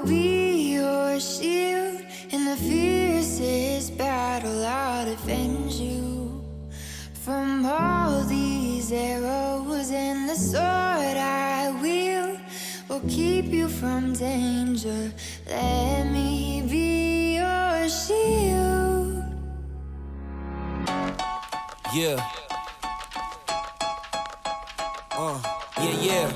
be your shield in the fiercest battle. I'll defend you from all these arrows, and the sword I wield will keep you from danger. Let me be your shield. Yeah. Yeah.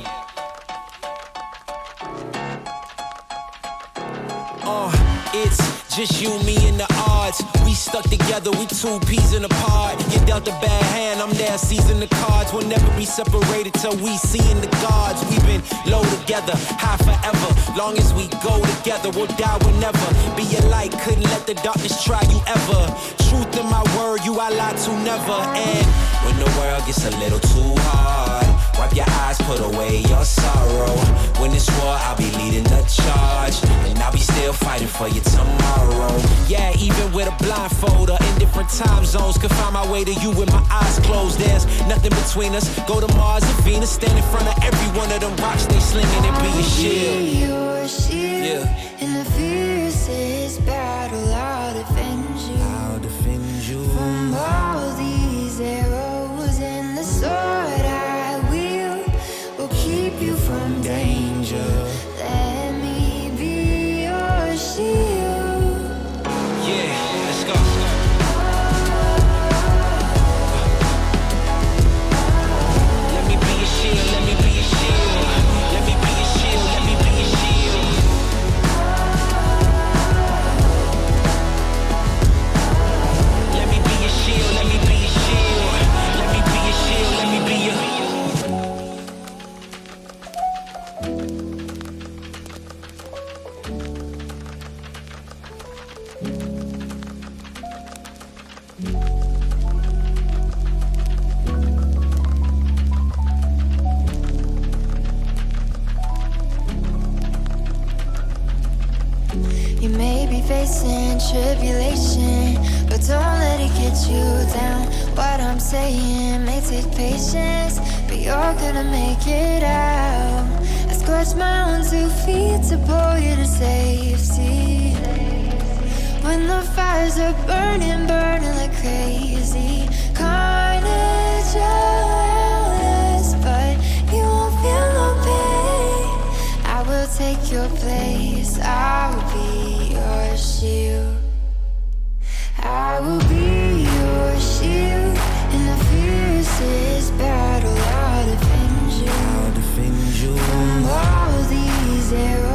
It's just you, me, and the odds. We stuck together, we two peas in a pod. You dealt a bad hand, I'm there seizing the cards. We'll never be separated till we see in the gods. We've been low together, high forever. Long as we go together, we'll die whenever. Be a light, couldn't let the darkness try you ever. Truth in my word, you I lie to never. And when the world gets a little too hard, wipe your eyes, put away your sorrow. When it's war, I'll be leading the charge, and I'll be still fighting for you tomorrow. Yeah, even with a blindfold or in different time zones, could find my way to you with my eyes closed. There's nothing between us. Go to Mars or Venus, stand in front of every one of them rocks they slinging and be your shield. Be your shield. Yeah. In the fiercest battle, I'll defend you. I'll defend you from all these arrows, and the sword I wield will keep you from danger. Let me be your shield. Yeah, let's go. Let me be your shield, let me be your shield. Let me be your shield, let me be your shield. Let me be your shield, let me be your shield. Let me be your shield, let me be your. You may be facing tribulation, but don't let it get you down. What I'm saying may take patience, but you're gonna make it out. I scratch my own 2 feet to pull you to safety. When the fires are burning, burning like crazy, carnage around us, but you won't feel no pain. I will take your place, I will be your shield. I will be your shield in the fiercest battle. I'll defend you, I'll defend you from all these arrows.